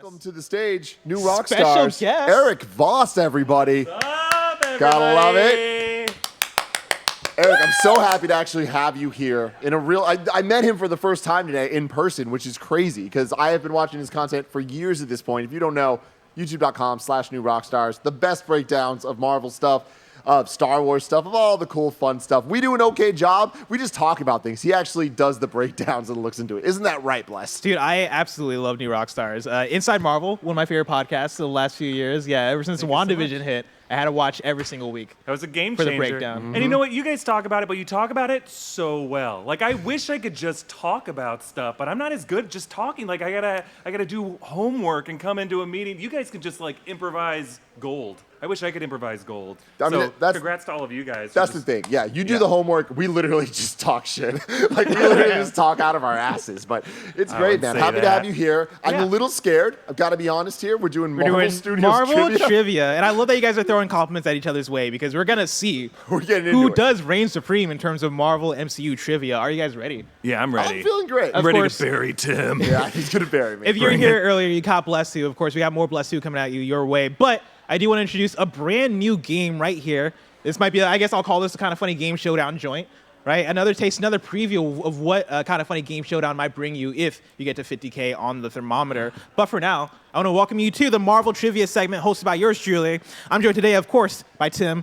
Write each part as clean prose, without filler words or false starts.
Welcome to the stage, new rock Special stars, guest. Erik Voss, everybody. What's up, everybody? Gotta love it. Erik, I'm so happy to actually have you here. I met him for the first time today in person, which is crazy because I have been watching his content for years at this point. If you don't know, youtube.com/newrockstars, the best breakdowns of Marvel stuff, of Star Wars stuff, of all the cool, fun stuff. We do an okay job. We just talk about things. He actually does the breakdowns and looks into it. Isn't that right, Bless? Dude, I absolutely love New Rockstars. Inside Marvel, one of my favorite podcasts of the last few years. Yeah, ever since WandaVision hit, I had to watch every single week. That was a game for changer. the breakdown. And you know what? You guys talk about it, but you talk about it so well. Like, I wish I could just talk about stuff, but I'm not as good at just talking. Like, I gotta do homework and come into a meeting. You guys can just, like, improvise gold. I wish I could improvise gold. Congrats to all of you guys. That's the thing. Yeah, you do the homework. We literally just talk shit. Like, we literally just talk out of our asses. But it's great, man. Happy to have you here. I'm a little scared. I've got to be honest here. We're doing Marvel Studios Trivia. And I love that you guys are throwing compliments at each other's way because we're going to see who does reign supreme in terms of Marvel MCU Trivia. Are you guys ready? Yeah, I'm ready. I'm feeling great. I'm ready to bury Tim. Yeah, he's going to bury me. If you're here earlier, you caught Bless You. Of course, we got more Bless You coming at you your way. But I do want to introduce a brand new game right here. This might be, I guess I'll call this a kind of funny game showdown joint, right? Another taste, another preview of what a kind of funny game showdown might bring you if you get to 50K on the thermometer. But for now, I want to welcome you to the Marvel Trivia segment hosted by yours truly. I'm joined today, of course, by Tim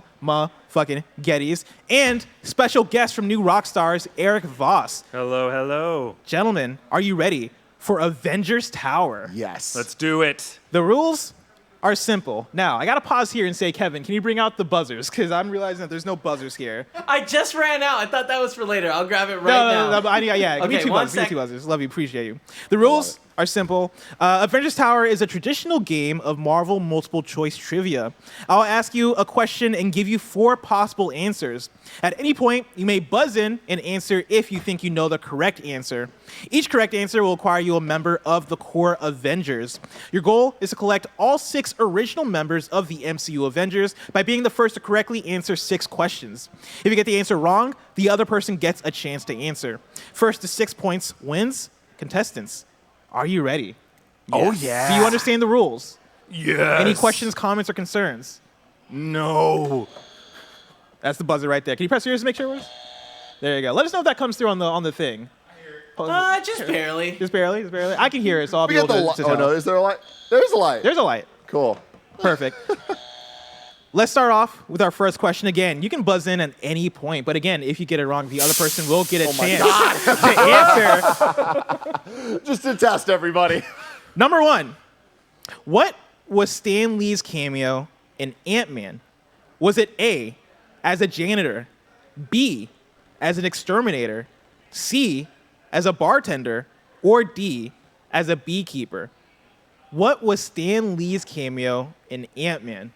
fucking Geddes and special guest from New Rockstars, Erik Voss. Hello, hello. Gentlemen, are you ready for Avengers Tower? Yes. Let's do it. The rules are simple. Now, I got to pause here and say, Kevin, can you bring out the buzzers? Because I'm realizing that there's no buzzers here. I just ran out. I thought that was for later. I'll grab it right now. No, give me two buzzers. Give me two buzzers. Love you. Appreciate you. The rules are simple. Avengers Tower is a traditional game of Marvel multiple choice trivia. I'll ask you a question and give you 4 possible answers. At any point, you may buzz in and answer if you think you know the correct answer. Each correct answer will acquire you a member of the core Avengers. Your goal is to collect all 6 original members of the MCU Avengers by being the first to correctly answer 6 questions. If you get the answer wrong, the other person gets a chance to answer. First to 6 points wins. Contestants, are you ready? Oh, yeah. Do you understand the rules? Yes. Any questions, comments, or concerns? No. That's the buzzer right there. Can you press yours to make sure it works? There you go. Let us know if that comes through on the thing. Just barely. Just barely? Just barely? I can hear it, so I'll be able to tell. Oh, no. Is there a light? There's a light. There's a light. Cool. Perfect. Let's start off with our first question again. You can buzz in at any point, but again, if you get it wrong, the other person will get a chance to answer. Just to test everybody. Number 1. What was Stan Lee's cameo in Ant-Man? Was it A, as a janitor, B, as an exterminator, C, as a bartender, or D, as a beekeeper? What was Stan Lee's cameo in Ant-Man?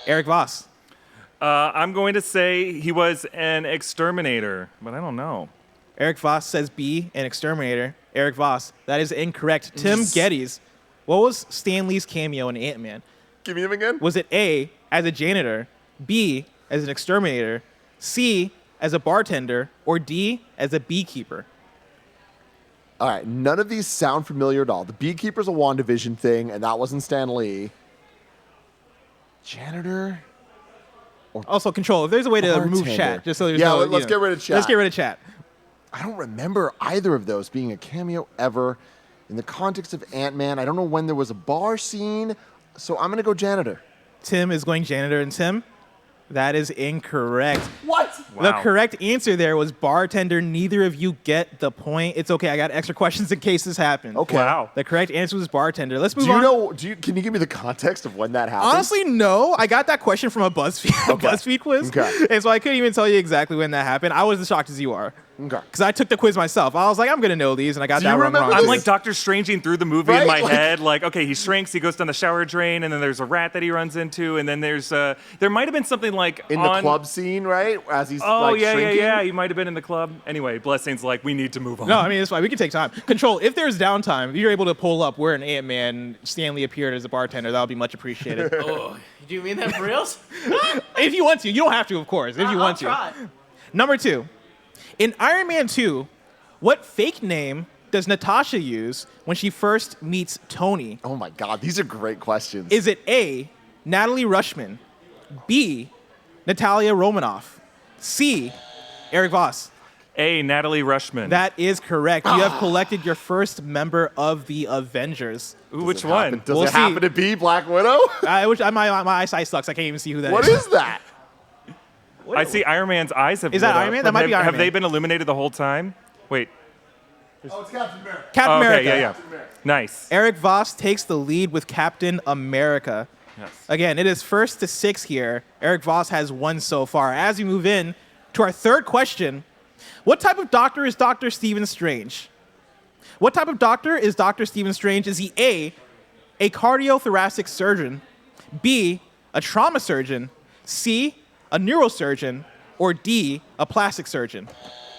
Erik Voss. I'm going to say he was an exterminator, but I don't know. Erik Voss says B, an exterminator. Erik Voss, that is incorrect. Tim Geddes, what was Stan Lee's cameo in Ant-Man? Give me them again. Was it A, as a janitor, B, as an exterminator, C, as a bartender, or D, as a beekeeper? All right, none of these sound familiar at all. The Beekeeper's a WandaVision thing, and that wasn't Stan Lee. Janitor? Also, Control, if there's a way to remove chat, just so there's let's get rid of chat. Let's get rid of chat. I don't remember either of those being a cameo ever. In the context of Ant-Man, I don't know when there was a bar scene, so I'm going to go janitor. Tim is going janitor, and Tim, that is incorrect. What? Wow. The correct answer there was bartender. Neither of you get the point. It's okay. I got extra questions in case this happens. Okay. Wow. The correct answer was bartender. Let's move on. Can you give me the context of when that happened? Honestly, no. I got that question from a BuzzFeed quiz. Okay. And so I couldn't even tell you exactly when that happened. I was as shocked as you are. Okay. Because I took the quiz myself. I was like, I'm going to know these, and I got that wrong. I'm like Doctor Stranging through the movie in my Right? head. Like, okay, he shrinks, he goes down the shower drain, and then there's a rat that he runs into, and then there's there might have been something like In the club scene, right? As he's shrinking? yeah. He might have been in the club. Anyway, Blessing's like, we need to move on. No, I mean, it's fine. We can take time. Control, if there's downtime, if you're able to pull up where an Ant-Man Stanley appeared as a bartender, that would be much appreciated. Oh, do you mean that for reals? If you want to. You don't have to, of course, if you want to. I'll try. Number 2. In Iron Man 2, what fake name does Natasha use when she first meets Tony? Oh my God, these are great questions. Is it A, Natalie Rushman, B, Natalia Romanoff, C, Erik Voss? A, Natalie Rushman. That is correct. You have collected your first member of the Avengers. Ooh, which one? Does We'll it happen see. to be Black Widow? My eyesight sucks. I can't even see who that is. What is that? I see Iron Man's eyes have Is that lit Iron up. Man? That might be Iron Have Man. they been illuminated the whole time? Wait. Oh, it's Captain America. Captain Oh, America. okay, yeah. Nice. Erik Voss takes the lead with Captain America. Yes. Again, it is 1st to 6 here. Erik Voss has 1 so far. As we move in to our third question, what type of doctor is Dr. Stephen Strange? What type of doctor is Dr. Stephen Strange? Is he A cardiothoracic surgeon, B, a trauma surgeon, C, a neurosurgeon, or D, a plastic surgeon?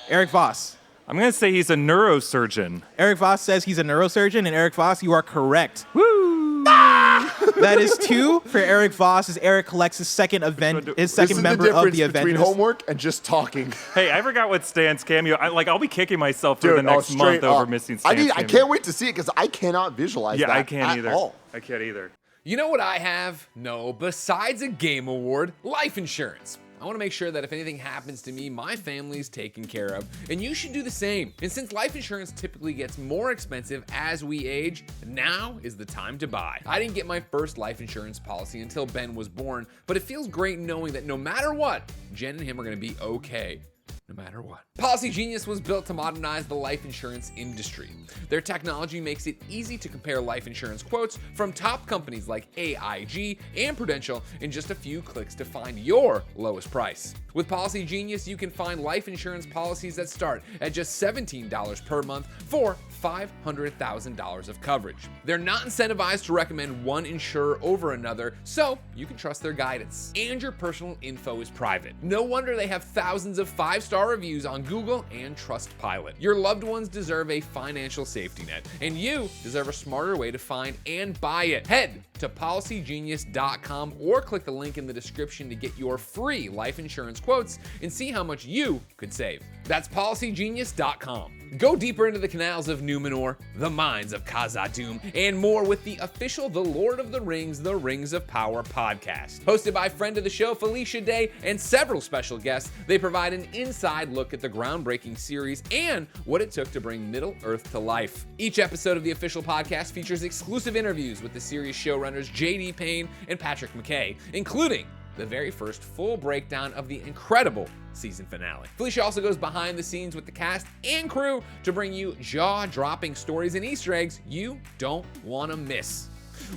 Erik Voss. I'm going to say he's a neurosurgeon. Erik Voss says he's a neurosurgeon, and Erik Voss, you are correct. Woo! That is 2 for Erik Voss as Erik collects his second member of the This is the Avengers. difference between homework and just talking. Hey, I forgot what Stan's cameo. I'll be kicking myself for the next month straight over up. missing Stan's cameo. I can't wait to see it because I cannot visualize that Yeah, I can't at either. all. I can't either. You know what I have? No, besides a game award, life insurance. I want to make sure that if anything happens to me, my family's taken care of, and you should do the same. And since life insurance typically gets more expensive as we age, now is the time to buy. I didn't get my first life insurance policy until Ben was born, but it feels great knowing that no matter what, Jen and him are going to be okay. No matter what. Policy Genius was built to modernize the life insurance industry. Their technology makes it easy to compare life insurance quotes from top companies like AIG and Prudential in just a few clicks to find your lowest price. With Policy Genius, you can find life insurance policies that start at just $17 per month for $500,000 of coverage. They're not incentivized to recommend one insurer over another, so you can trust their guidance. And your personal info is private. No wonder they have thousands of 5-star reviews on Google and Trustpilot. Your loved ones deserve a financial safety net, and you deserve a smarter way to find and buy it. Head to policygenius.com or click the link in the description to get your free life insurance quotes and see how much you could save. That's policygenius.com. Go deeper into the canals of Numenor, the mines of Khazad-dûm, and more with the official The Lord of the Rings, The Rings of Power podcast. Hosted by friend of the show, Felicia Day, and several special guests, they provide an inside look at the groundbreaking series and what it took to bring Middle-earth to life. Each episode of the official podcast features exclusive interviews with the series showrunners J.D. Payne and Patrick McKay, including the very first full breakdown of the incredible season finale. Felicia also goes behind the scenes with the cast and crew to bring you jaw-dropping stories and Easter eggs you don't want to miss.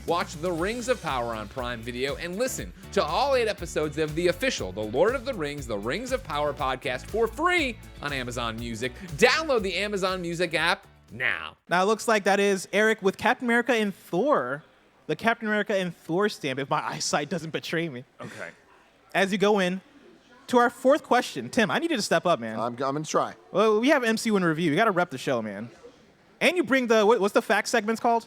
Watch The Rings of Power on Prime Video and listen to all 8 episodes of the official The Lord of the Rings, The Rings of Power podcast for free on Amazon Music. Download the Amazon Music app now. Now it looks like that is Erik with Captain America and Thor. The Captain America and Thor stamp, if my eyesight doesn't betray me. Okay. As you go in to our fourth question, Tim, I need you to step up, man. I'm going to try. Well, we have MCU in review. You got to rep the show, man. And you bring the, what's the fact segments called?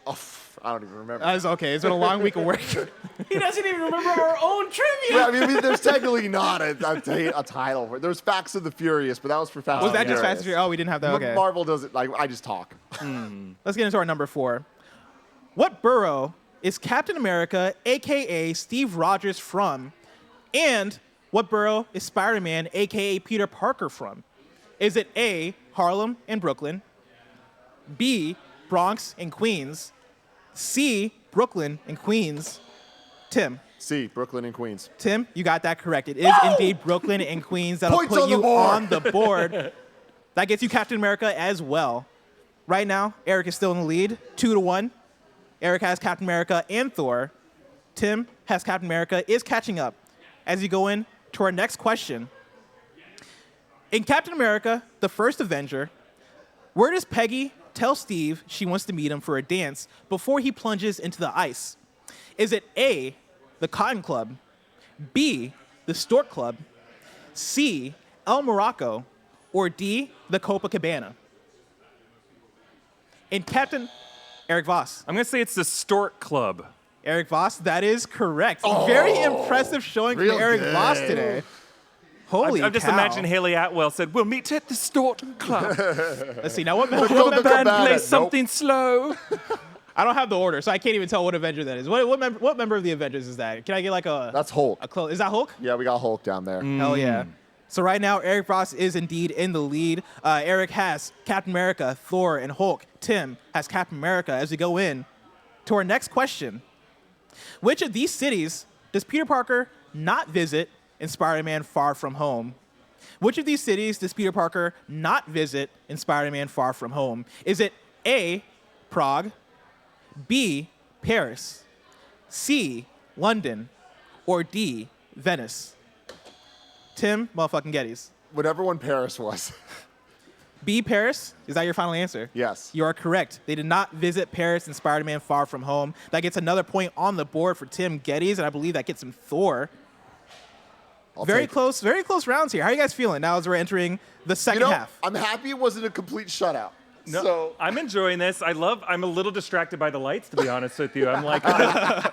Oh, I don't even remember. It's okay. It's been a long week of work. He doesn't even remember our own trivia. Yeah, I mean, there's technically not a title for it. There's Facts of the Furious, but that was for Fast Was and that just Furious. Fast and Furious? Oh, we didn't have that. Okay. Marvel does it like I just talk. Let's get into our number 4. What borough is Captain America, a.k.a. Steve Rogers, from? And what borough is Spider-Man, a.k.a. Peter Parker, from? Is it A, Harlem and Brooklyn, B, Bronx and Queens, C, Brooklyn and Queens? Tim. C, Brooklyn and Queens. Tim, you got that correct. It is indeed Brooklyn and Queens. That'll Points put on the you board. on the board. That gets you Captain America as well. Right now, Erik is still in the lead, 2-1. Erik has Captain America and Thor. Tim has Captain America, is catching up. As you go in to our next question. In Captain America, the first Avenger, where does Peggy tell Steve she wants to meet him for a dance before he plunges into the ice? Is it A, the Cotton Club, B, the Stork Club, C, El Morocco, or D, the Copacabana? In Captain Erik Voss. I'm going to say it's the Stork Club. Erik Voss, that is correct. Very impressive showing from real Erik good. Voss today. Holy I'm just cow. imagining Haley Atwell said, "We'll meet at the Staunton Club." Let's see. Now, what member? Go to Band Cabana. play Nope. something slow. I don't have the order, so I can't even tell what Avenger that is. What member of the Avengers is that? Can I get like a... That's Hulk. Is that Hulk? Yeah, we got Hulk down there. Hell yeah. So right now, Erik Voss is indeed in the lead. Erik has Captain America, Thor, and Hulk. Tim has Captain America. As we go in to our next question, which of these cities does Peter Parker not visit in Spider-Man Far From Home? Which of these cities does Peter Parker not visit in Spider-Man Far From Home? Is it A, Prague, B, Paris, C, London, or D, Venice? Tim, motherfucking Gettys. Whatever one Paris was. B, Paris? Is that your final answer? Yes. You are correct. They did not visit Paris in Spider-Man Far From Home. That gets another point on the board for Tim Gettys, and I believe that gets him Thor. Very close rounds here. How are you guys feeling now as we're entering the second half? I'm happy it wasn't a complete shutout. No, So I'm enjoying this. I'm a little distracted by the lights, to be honest with you. I'm like,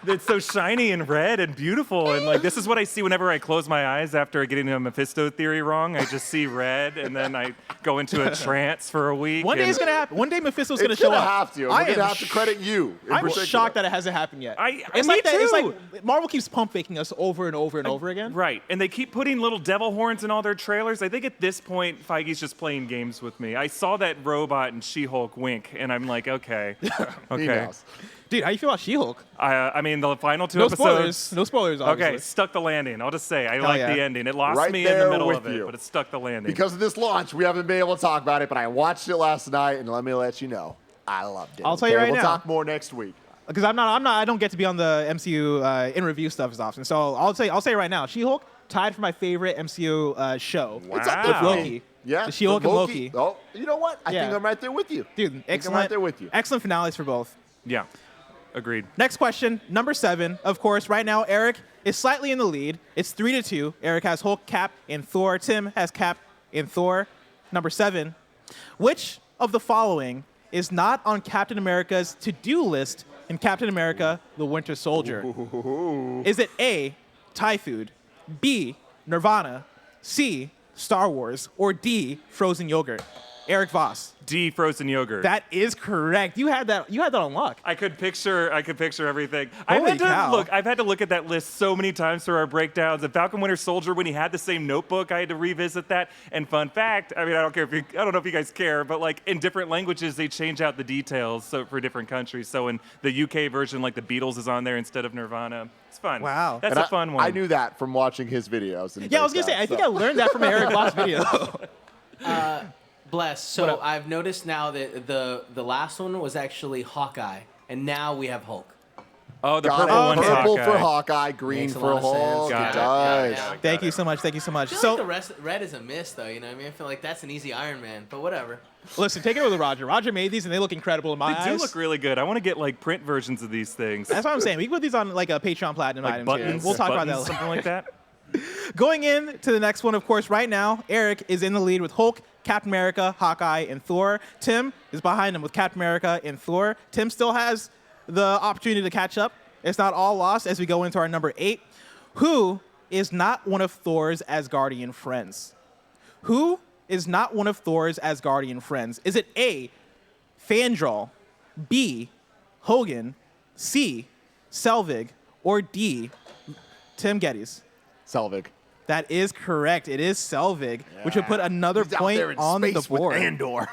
it's so shiny and red and beautiful. And like, this is what I see whenever I close my eyes after getting a Mephisto theory wrong. I just see red, and then I go into a trance for a week. One day it's going to happen. One day Mephisto's going to it's show gonna up. have to. We're gonna have to credit you. I'm shocked that it hasn't happened yet. It's me like that. It's too. like Marvel keeps pump faking us over and over and over again. Right, and they keep putting little devil horns in all their trailers. I think at this point, Feige's just playing games with me. I saw that robot in She-Hulk wink, and I'm like, okay. He Okay. knows. Dude, how you feel about She-Hulk? I mean, the final two No episodes. spoilers. No spoilers, obviously. Okay, stuck the landing. I'll just say, I like yeah. the ending. It lost Right me in the there middle with of it, you. but it stuck the landing. Because of this launch, we haven't been able to talk about it, but I watched it last night, and let me let you know, I loved it. I'll tell you right we'll now. talk more next week. Because I don't get to be on the MCU in review stuff as often. So I'll say right now, She-Hulk tied for my favorite MCU show. Wow. It's up there for me. Loki. Yeah, The She-Hulk and Loki. Oh, you know what? I Yeah. think I'm right there with you. Dude, I'm excellent. right there with you. Excellent finales for both. Yeah, agreed. Next question, number 7. Of course, right now Erik is slightly in the lead. It's 3-2. Erik has Hulk, Cap, and Thor. Tim has Cap and Thor. Number 7. Which of the following is not on Captain America's to-do list in Captain America: The Winter Soldier? Is it A, Thai food, B, Nirvana, C, Star Wars, or D, frozen yogurt? Erik Voss. D, frozen yogurt. That is correct. You had that on lock. I could picture everything. Holy I've cow. had to look at that list so many times for our breakdowns. The Falcon Winter Soldier, when he had the same notebook, I had to revisit that. And fun fact, I mean, I don't know if you guys care, but like in different languages, they change out the details so for different countries. So in the UK version, like the Beatles is on there instead of Nirvana. It's fun. Wow. That's And a fun one. I knew that from watching his videos. And Yeah, I was gonna say, I think I learned that from an Erik Voss video. Bless. So I've noticed now that the last one was actually Hawkeye, and now we have Hulk. Oh, the Got purple it. one's Purple Hawkeye. for Hawkeye, green Makes a for lot of sense. Hulk. Got It it. does. Yeah. Thank you so much. Thank you so much. I feel So, like the rest red is a miss, though. You know what I mean? I feel like that's an easy Iron Man, but whatever. listen, take it with Roger. Roger made these, and they look incredible in my They eyes. do look really good. I want to get like print versions of these things. That's what I'm saying. We can put these on like a Patreon Platinum Like item buttons. too. We'll talk about buttons, that later. something like that. Going in to the next one, of course, right now, Erik is in the lead with Hulk, Captain America, Hawkeye, and Thor. Tim is behind him with Captain America and Thor. Tim still has the opportunity to catch up. It's not all lost as we go into our number 8. Who is not one of Thor's Asgardian friends? Who is not one of Thor's Asgardian friends? Is it A, Fandral, B, Hogan, C, Selvig, or D, Tim Gettys? Selvig. That is correct. It is Selvig, which would put another He's out point there in on the space with board. Andor.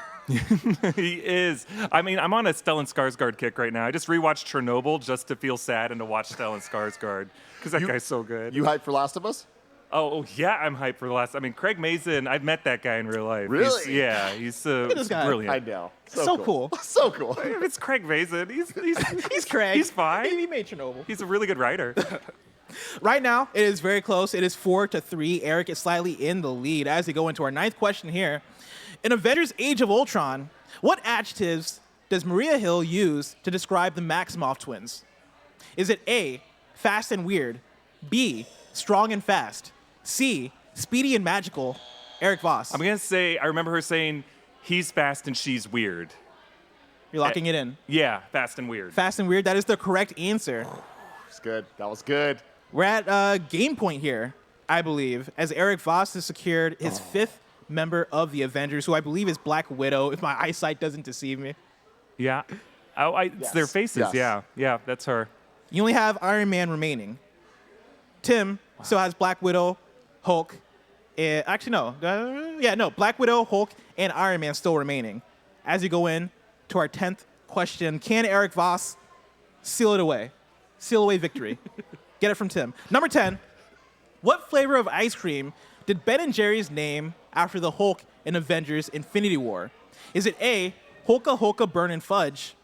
He is. I mean, I'm on a Stellan Skarsgård kick right now. I just rewatched Chernobyl just to feel sad and to watch Stellan Skarsgård because that guy's so good. You hyped for Last of Us? Oh, yeah, I'm hyped for the last. I mean, Craig Mazin, I've met that guy in real life. Really? He's this guy. brilliant. I know. So cool. So cool. It's Craig Mazin. He's Craig. He's fine. He made Chernobyl. He's a really good writer. Right now, it is very close. It is 4-3. Erik is slightly in the lead. As we go into our 9th question here. In Avengers Age of Ultron, what adjectives does Maria Hill use to describe the Maximoff twins? Is it A, fast and weird, B, strong and fast, C, speedy and magical? Erik Voss, I'm going to say, I remember her saying, he's fast and she's weird. you're locking it in. Yeah, fast and weird. Fast and weird, that is the correct answer. It's good. That was good. We're at game point here. I believe, as Erik Voss has secured his 5th member of the Avengers, who I believe is Black Widow, if my eyesight doesn't deceive me. Yeah. Oh, it's their faces. Yes. Yeah, that's her. You only have Iron Man remaining. Tim still has Black Widow, Hulk. Actually, no. Black Widow, Hulk, and Iron Man still remaining. As you go in to our 10th question, can Erik Voss seal it away? Seal away victory. Get it from Tim. Number 10. What flavor of ice cream did Ben & Jerry's name after the Hulk in Avengers Infinity War? Is it A, Hulka Hulka Burnin' Fudge,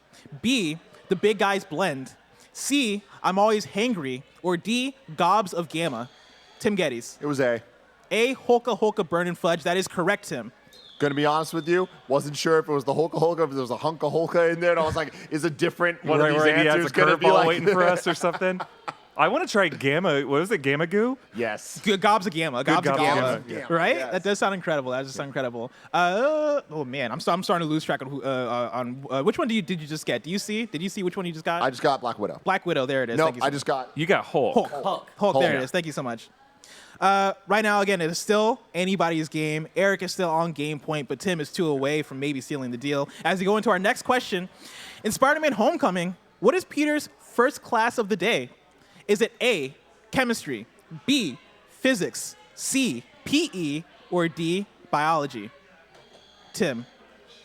B, The Big Guys Blend, C, I'm Always Hangry, or D, Gobs of Gamma? Tim Geddes. It was A. A, Hulka Hulka Burnin' Fudge. That is correct, Tim. Gonna be honest with you, wasn't sure if it was the Hulka Hulka, if there was a Hunka Hulka in there, and I was like, is a different one of these answers it's a gonna be curveball like waiting for us or something? I want to try Gamma. What was it? Gamma Goo? Yes. Gobs of Gamma. Gobs of Gobs of Gamma. Gamma. Right? Yes. That does sound incredible. That does sound incredible. Oh man, I'm starting to lose track on which one did you just get? Did you see which one you just got? I just got Black Widow. Black Widow. There it is. No, Thank you so I just got. You got Hulk. Hulk. There it Yeah. is. Thank you so much. Right now, again, it is still anybody's game. Erik is still on game point, but Tim is 2 away from maybe sealing the deal. As we go into our next question, in Spider-Man Homecoming, what is Peter's first class of the day? Is it A, chemistry, B, physics, C, PE, or D, biology? Tim.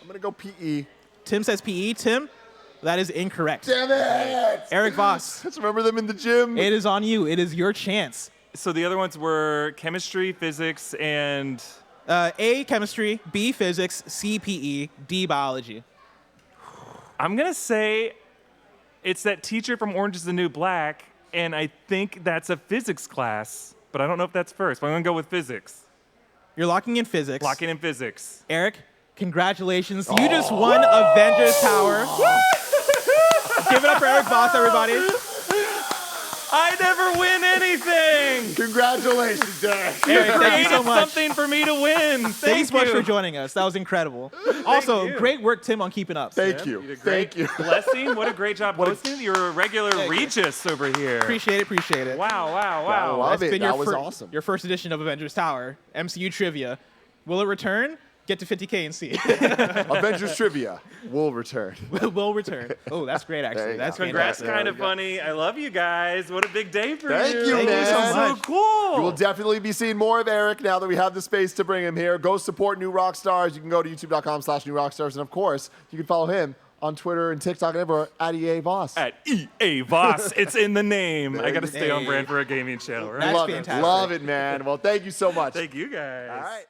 I'm gonna go PE. Tim says PE. Tim, that is incorrect. Damn it! Erik Voss, Just remember them in the gym. it is on you. It is your chance. So the other ones were chemistry, physics, and A, chemistry, B, physics, C, PE, D, biology. I'm going to say it's that teacher from Orange is the New Black, and I think that's a physics class, but I don't know if that's first. But I'm going to go with physics. You're locking in physics. Locking in physics. Erik, congratulations. You just won Avengers Tower. Give it up for Erik Voss, everybody. I never win anything! Congratulations, Derek. Erik, thank you Created so much. something for me to win. Thank you Thank so much for joining us. That was incredible. Also, you. great work, Tim, on keeping up. Thank you. You did great. Thank you. Blessing, what a great job hosting. You're a regular Regis over here. Appreciate it. Wow. Love That's it. been That was awesome. your first edition of Avengers Tower, MCU Trivia. Will it return? Get to 50K and see. Avengers Trivia will return. Will return. Oh, that's great, There actually. you That's go. Congrats, fantastic. kind of funny. I love you guys. What a big day for Thank you, Thank you man. so So much. cool. You will definitely be seeing more of Erik now that we have the space to bring him here. Go support New Rockstars. You can go to youtube.com/New Rockstars. And of course, you can follow him on Twitter and TikTok and everywhere at EA Voss. At EA Voss. It's in the name. There I got to you stay on go. brand for a gaming channel, right? That's Love fantastic. it. Love it, man. Well, thank you so much. Thank you guys. All right.